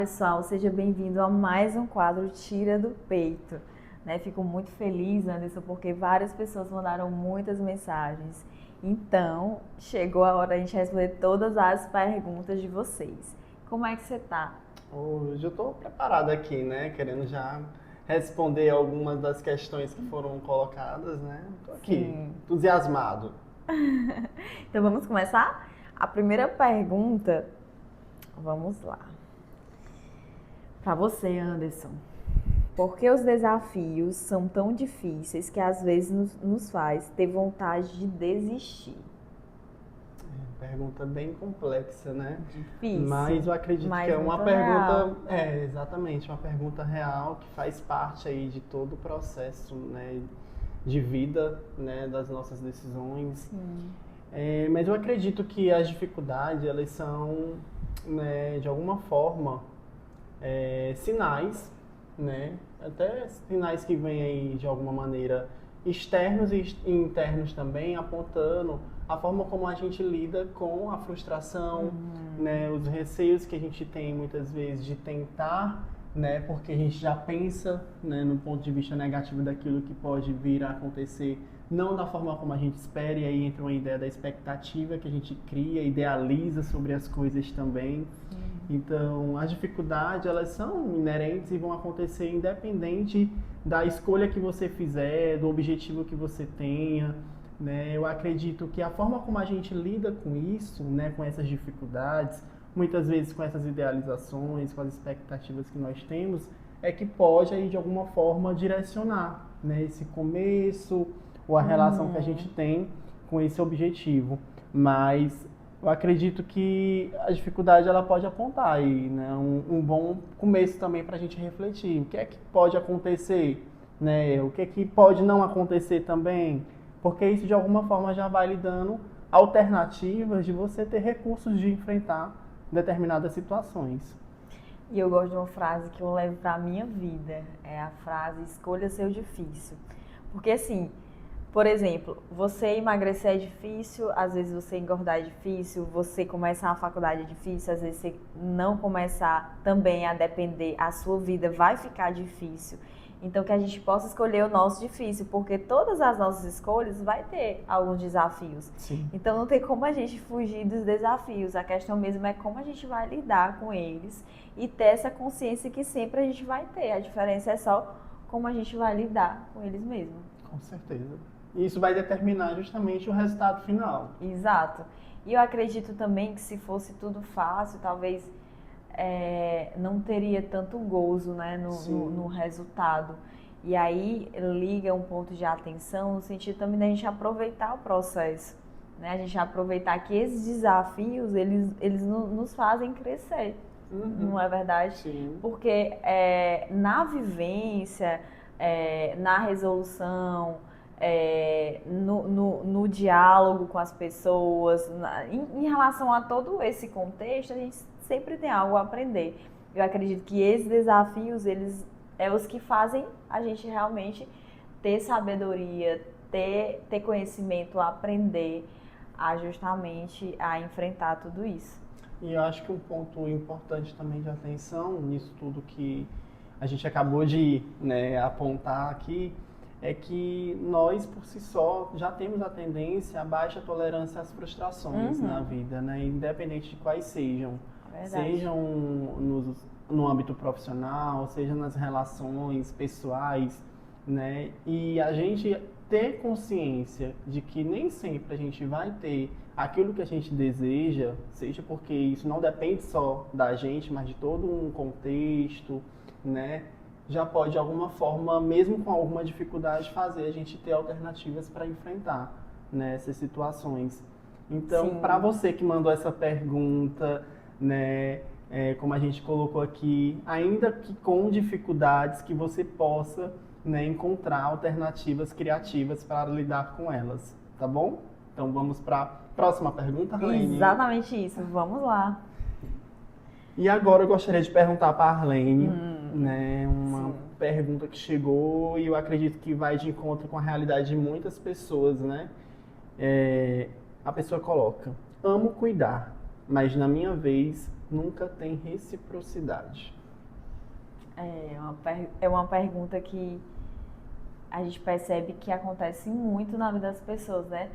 Pessoal, seja bem-vindo a mais um quadro Tira do Peito. Fico muito feliz, Anderson, porque várias pessoas mandaram muitas mensagens. Então, chegou a hora da gente responder todas as perguntas de vocês. Como é que você tá? Hoje eu estou preparado aqui, né? Querendo já responder algumas das questões que foram colocadas, né? Estou aqui, Sim. entusiasmado. Então, vamos começar? A primeira pergunta, vamos lá. Para você, Anderson. Por que os desafios são tão difíceis que às vezes nos faz ter vontade de desistir? Pergunta bem complexa, né? Difícil, Mas eu acredito que mas é uma muito real. pergunta, exatamente, uma pergunta real que faz parte aí de todo o processo, né, de vida, né, das nossas decisões. Sim. Mas eu acredito que as dificuldades, elas são, né, de alguma forma, sinais, né? Até sinais que vêm aí de alguma maneira externos e internos também, apontando a forma como a gente lida com a frustração, né? Os receios que a gente tem muitas vezes de tentar, né? Porque a gente já pensa, né, no ponto de vista negativo daquilo que pode vir a acontecer, não da forma como a gente espera, e aí entra uma ideia da expectativa que a gente cria, idealiza sobre as coisas também. Então, as dificuldades, elas são inerentes e vão acontecer independente da escolha que você fizer, do objetivo que você tenha, né? Eu acredito que a forma como a gente lida com isso, né, com essas dificuldades, muitas vezes com essas idealizações, com as expectativas que nós temos, é que pode aí de alguma forma direcionar, né, esse começo ou a relação que a gente tem com esse objetivo. Mas eu acredito que a dificuldade ela pode apontar aí, né, um bom começo também para a gente refletir. O que é que pode acontecer, né? O que é que pode não acontecer também? Porque isso de alguma forma já vai lhe dando alternativas de você ter recursos de enfrentar determinadas situações. E eu gosto de uma frase que eu levo para a minha vida. É a frase: escolha ser o difícil. Porque assim, por exemplo, você emagrecer é difícil, às vezes você engordar é difícil, você começar a faculdade é difícil, às vezes você não começar também a depender, a sua vida vai ficar difícil. Então que a gente possa escolher o nosso difícil, porque todas as nossas escolhas vai ter alguns desafios. Sim. Então não tem como a gente fugir dos desafios, a questão mesmo é como a gente vai lidar com eles e ter essa consciência que sempre a gente vai ter. A diferença é só como a gente vai lidar com eles mesmo. Com certeza. E isso vai determinar justamente o resultado final. Exato. E eu acredito também que se fosse tudo fácil, talvez não teria tanto gozo, né, no resultado. E aí liga um ponto de atenção no sentido também da gente aproveitar o processo, né? A gente aproveitar que esses desafios, eles nos fazem crescer, não é verdade? Sim. Porque na vivência, na resolução, no diálogo com as pessoas, em relação a todo esse contexto, a gente sempre tem algo a aprender. Eu acredito que esses desafios, eles os que fazem a gente realmente ter sabedoria, ter conhecimento, aprender justamente a enfrentar tudo isso. E eu acho que um ponto importante também de atenção nisso tudo que a gente acabou de, né, apontar aqui é que nós, por si só, já temos a tendência a baixa tolerância às frustrações na vida, né, independente de quais sejam. Verdade. Sejam no âmbito profissional, seja nas relações pessoais, né? E a gente ter consciência de que nem sempre a gente vai ter aquilo que a gente deseja, seja porque isso não depende só da gente, mas de todo um contexto, né? Já pode de alguma forma, mesmo com alguma dificuldade, fazer a gente ter alternativas para enfrentar, né, essas situações. Então, para você que mandou essa pergunta, né, como a gente colocou aqui, ainda que com dificuldades, que você possa, né, encontrar alternativas criativas para lidar com elas, tá bom? Então vamos para a próxima pergunta, Arlene. Exatamente isso, vamos lá. E agora eu gostaria de perguntar para a Arlene, né, uma pergunta que chegou e eu acredito que vai de encontro com a realidade de muitas pessoas, né? A pessoa coloca: amo cuidar, mas na minha vez nunca tem reciprocidade? É uma pergunta que a gente percebe que acontece muito na vida das pessoas, né?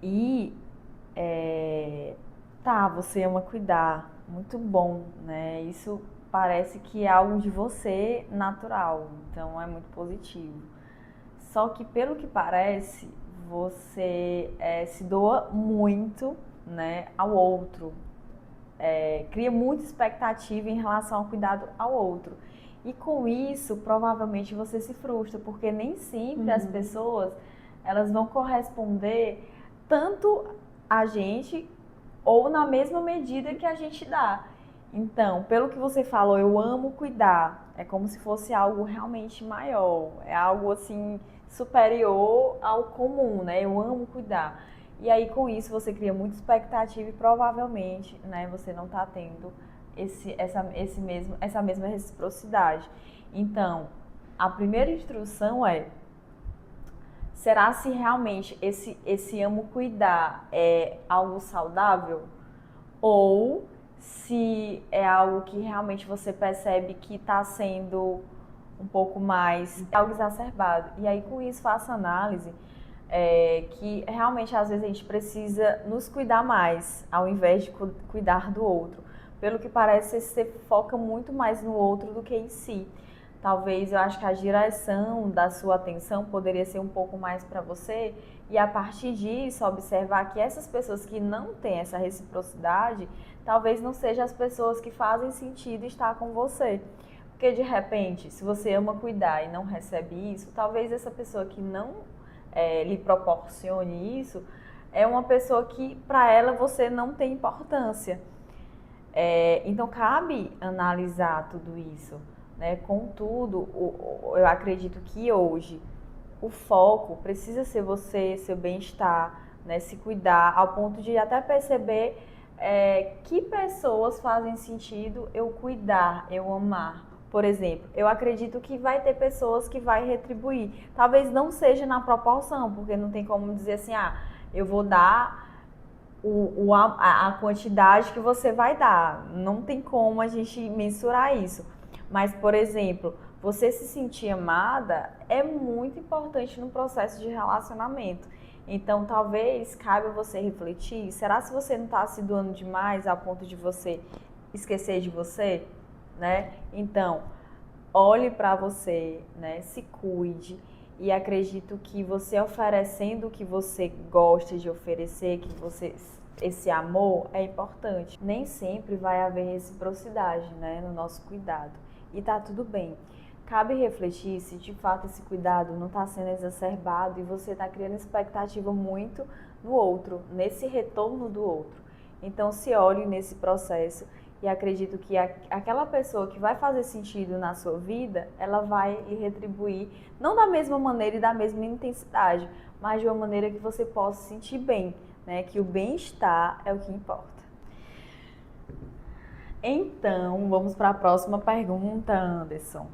E você ama cuidar, muito bom, né? Isso parece que é algo de você natural, então é muito positivo. Só que pelo que parece, você se doa muito, né, ao outro. Cria muita expectativa em relação ao cuidado ao outro. E com isso, provavelmente você se frustra, porque nem sempre as pessoas elas vão corresponder tanto a gente ou na mesma medida que a gente dá. Então, pelo que você falou, eu amo cuidar. É como se fosse algo realmente maior. É algo assim superior ao comum, né? Eu amo cuidar. E aí com isso você cria muita expectativa e provavelmente, né, você não está tendo essa mesma reciprocidade. Então, a primeira instrução é: será se realmente esse amo cuidar é algo saudável? Ou se é algo que realmente você percebe que está sendo um pouco mais algo exacerbado. E aí com isso faça análise que realmente às vezes a gente precisa nos cuidar mais ao invés de cuidar do outro. Pelo que parece, você foca muito mais no outro do que em si. Talvez eu acho que a direção da sua atenção poderia ser um pouco mais para você e a partir disso observar que essas pessoas que não têm essa reciprocidade, talvez não sejam as pessoas que fazem sentido estar com você. Porque de repente, se você ama cuidar e não recebe isso, talvez essa pessoa que não lhe proporcione isso é uma pessoa que para ela você não tem importância. Então cabe analisar tudo isso. Né? Contudo, eu acredito que hoje o foco precisa ser você, seu bem-estar, né? Se cuidar, ao ponto de até perceber que pessoas fazem sentido eu cuidar, eu amar. Por exemplo, eu acredito que vai ter pessoas que vai retribuir. Talvez não seja na proporção, porque não tem como dizer assim, eu vou dar a quantidade que você vai dar. Não tem como a gente mensurar isso. Mas, por exemplo, você se sentir amada é muito importante no processo de relacionamento. Então, talvez caiba você refletir, será se você não está se doando demais a ponto de você esquecer de você, né? Então, olhe para você, né? Se cuide e acredito que você oferecendo o que você gosta de oferecer, esse amor é importante. Nem sempre vai haver reciprocidade, né, no nosso cuidado. E tá tudo bem. Cabe refletir se de fato esse cuidado não está sendo exacerbado e você está criando expectativa muito no outro, nesse retorno do outro. Então se olhe nesse processo e acredito que aquela pessoa que vai fazer sentido na sua vida, ela vai lhe retribuir, não da mesma maneira e da mesma intensidade, mas de uma maneira que você possa se sentir bem, né? Que o bem-estar é o que importa. Então, vamos para a próxima pergunta, Anderson.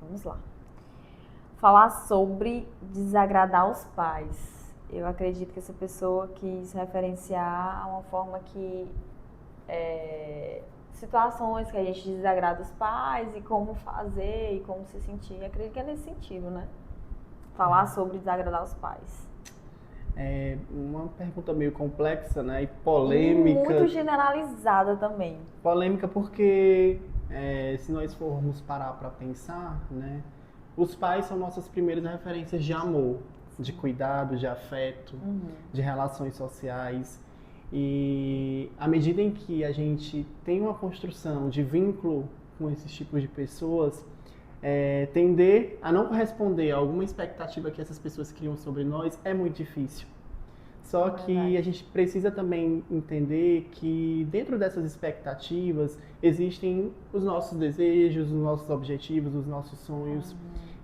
Vamos lá. Falar sobre desagradar os pais. Eu acredito que essa pessoa quis referenciar a uma forma que situações que a gente desagrada os pais e como fazer e como se sentir. Eu acredito que é nesse sentido, né? Falar sobre desagradar os pais. É uma pergunta meio complexa, né? E polêmica. E muito generalizada também. Polêmica porque, se nós formos parar para pensar, né? Os pais são nossas primeiras referências de amor, de cuidado, de afeto, de relações sociais. E à medida em que a gente tem uma construção de vínculo com esses tipos de pessoas, tender a não corresponder a alguma expectativa que essas pessoas criam sobre nós é muito difícil. Só que a gente precisa também entender que dentro dessas expectativas existem os nossos desejos, os nossos objetivos, os nossos sonhos.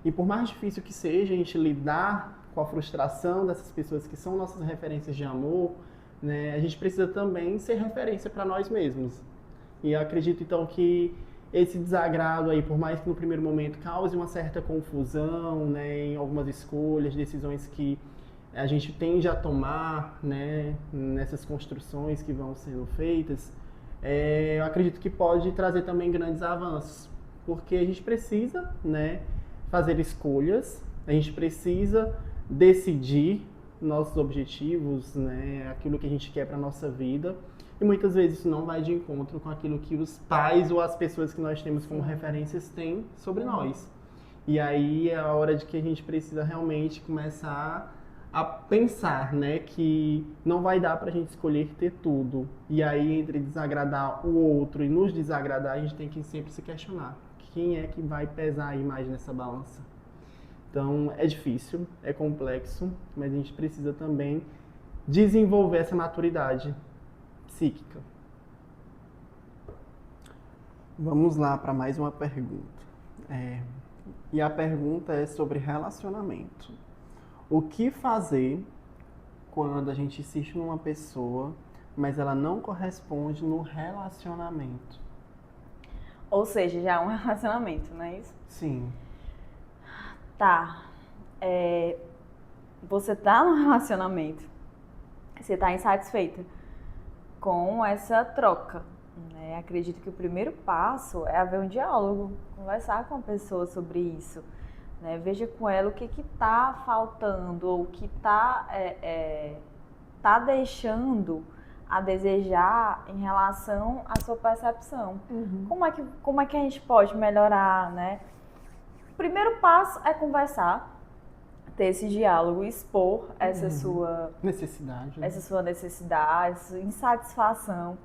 E por mais difícil que seja a gente lidar com a frustração dessas pessoas que são nossas referências de amor, né, a gente precisa também ser referência para nós mesmos. E eu acredito então que esse desagrado aí, por mais que no primeiro momento cause uma certa confusão, né, em algumas escolhas, decisões que a gente tende a tomar, né, nessas construções que vão sendo feitas, eu acredito que pode trazer também grandes avanços, porque a gente precisa, né, fazer escolhas, a gente precisa decidir nossos objetivos, né, aquilo que a gente quer para nossa vida, e muitas vezes isso não vai de encontro com aquilo que os pais ou as pessoas que nós temos como referências têm sobre nós. E aí é a hora de que a gente precisa realmente começar a pensar, né, que não vai dar pra gente escolher ter tudo. E aí, entre desagradar o outro e nos desagradar, a gente tem que sempre se questionar. Quem é que vai pesar aí mais nessa balança? Então, é difícil, é complexo, mas a gente precisa também desenvolver essa maturidade psíquica. Vamos lá para mais uma pergunta. E a pergunta é sobre relacionamento. O que fazer quando a gente insiste numa pessoa, mas ela não corresponde no relacionamento? Ou seja, já é um relacionamento, não é isso? Sim. Tá. Você tá num relacionamento, você tá insatisfeita com essa troca, né? Acredito que o primeiro passo é haver um diálogo, conversar com a pessoa sobre isso, né? Veja com ela o que tá faltando, ou o que tá deixando a desejar em relação à sua percepção. Uhum. Como é que a gente pode melhorar, né? O primeiro passo é conversar, ter esse diálogo, expor essa sua necessidade, né? essa sua necessidade, essa sua insatisfação.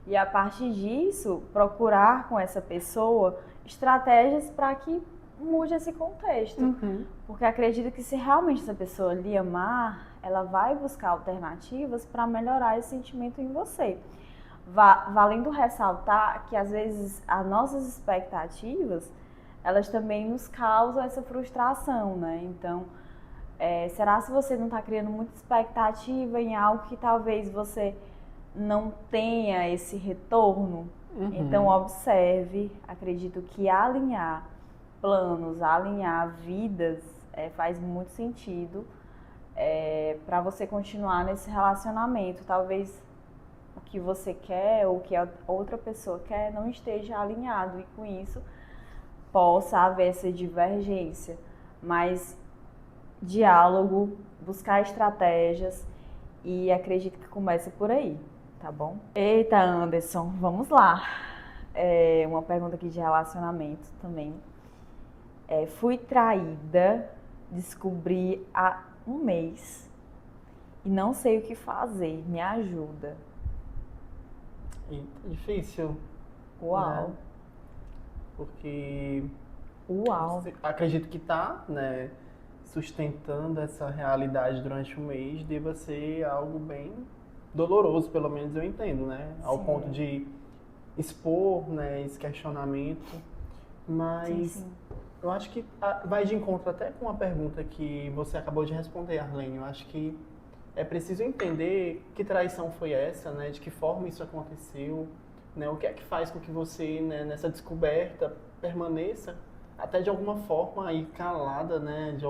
E a partir disso, procurar com essa pessoa estratégias para que mude esse contexto. Uhum. Porque acredito que se realmente essa pessoa lhe amar, ela vai buscar alternativas para melhorar esse sentimento em você. Valendo ressaltar que às vezes as nossas expectativas, elas também nos causam essa frustração, né? Então, será se você não está criando muita expectativa em algo que talvez você não tenha esse retorno? Uhum. Então, observe. Acredito que alinhar planos, alinhar vidas faz muito sentido para você continuar nesse relacionamento. Talvez o que você quer ou o que a outra pessoa quer não esteja alinhado, e com isso possa haver essa divergência, mas diálogo, buscar estratégias, e acredito que começa por aí, tá bom? Eita, Anderson, vamos lá. Uma pergunta aqui de relacionamento também. Fui traída, descobri há um mês e não sei o que fazer, me ajuda. Difícil. Uau. Né? Porque Uau. acredito que tá, né, sustentando essa realidade durante um mês deva ser algo bem doloroso, pelo menos eu entendo, né? Ao Sim. ponto de expor, né, esse questionamento. Mas Sim. eu acho que vai de encontro até com uma pergunta que você acabou de responder, Arlene. Eu acho que é preciso entender que traição foi essa, né? De que forma isso aconteceu, né? O que é que faz com que você, né, nessa descoberta, permaneça até de alguma forma aí calada, né? De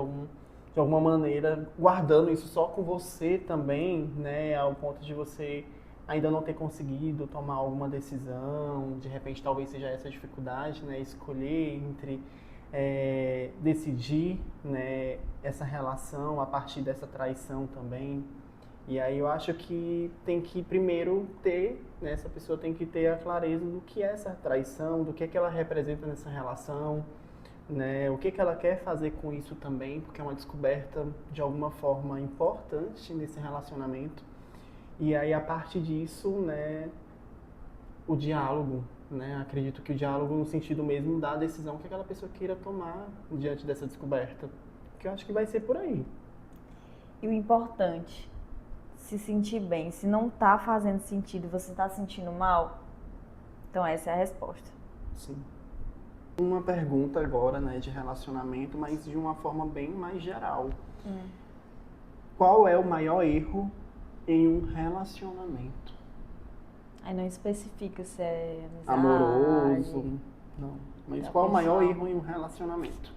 alguma maneira, guardando isso só com você também, né? Ao ponto de você ainda não ter conseguido tomar alguma decisão, de repente talvez seja essa dificuldade, né? Escolher entre decidir, né, essa relação a partir dessa traição também. E aí eu acho que tem que primeiro ter, né, essa pessoa tem que ter a clareza do que é essa traição, do que é que ela representa nessa relação, né, o que é que ela quer fazer com isso também, porque é uma descoberta de alguma forma importante nesse relacionamento. E aí a partir disso, né, o diálogo, né? Acredito que o diálogo no sentido mesmo da decisão que aquela pessoa queira tomar diante dessa descoberta, que eu acho que vai ser por aí. E o importante, se sentir bem. Se não tá fazendo sentido, você tá sentindo mal, então essa é a resposta. Sim. Uma pergunta agora, né, de relacionamento, mas de uma forma bem mais geral. Qual é o maior erro em um relacionamento? Aí não especifica se é amizade, amoroso, não. Mas Tá qual é o maior pessoal. erro em um relacionamento?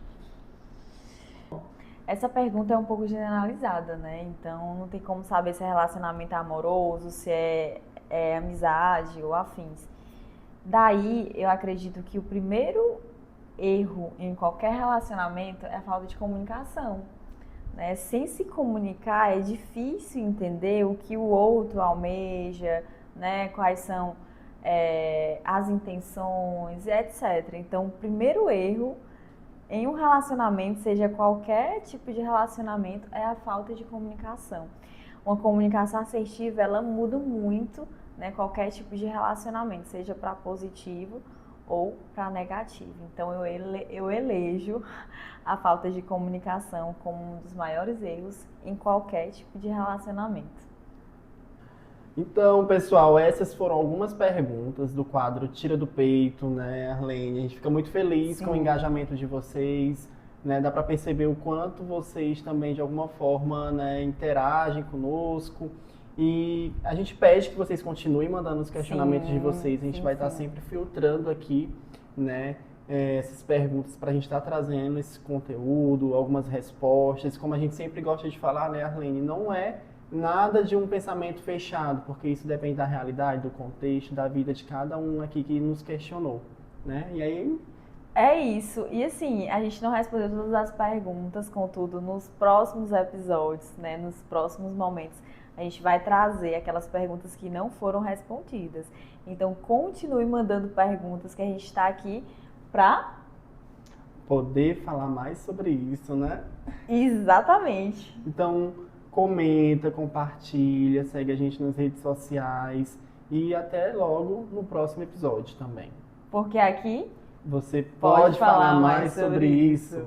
Essa pergunta é um pouco generalizada, né? Então não tem como saber se é relacionamento amoroso, se é amizade ou afins. Daí eu acredito que o primeiro erro em qualquer relacionamento é a falta de comunicação, né? Sem se comunicar é difícil entender o que o outro almeja, né? Quais são as intenções, etc. Então, o primeiro erro em um relacionamento, seja qualquer tipo de relacionamento, é a falta de comunicação. Uma comunicação assertiva, ela muda muito, né, qualquer tipo de relacionamento, seja para positivo ou para negativo. Então eu elejo a falta de comunicação como um dos maiores erros em qualquer tipo de relacionamento. Então, pessoal, essas foram algumas perguntas do quadro Tira do Peito, né, Arlene? A gente fica muito feliz com o Sim. engajamento de vocês, né? Dá para perceber o quanto vocês também, de alguma forma, né, interagem conosco. E a gente pede que vocês continuem mandando os questionamentos de vocês. A gente vai estar sempre filtrando aqui, né, essas perguntas para a gente estar trazendo esse conteúdo, algumas respostas. Como a gente sempre gosta de falar, né, Arlene? Não é nada de um pensamento fechado, porque isso depende da realidade, do contexto, da vida de cada um aqui que nos questionou, né? E aí... É isso. E assim, a gente não respondeu todas as perguntas, contudo, nos próximos episódios, né, nos próximos momentos, a gente vai trazer aquelas perguntas que não foram respondidas. Então, continue mandando perguntas que a gente está aqui para poder falar mais sobre isso, né? Exatamente. Então, comenta, compartilha, segue a gente nas redes sociais e até logo no próximo episódio também. Porque aqui você pode falar mais sobre isso.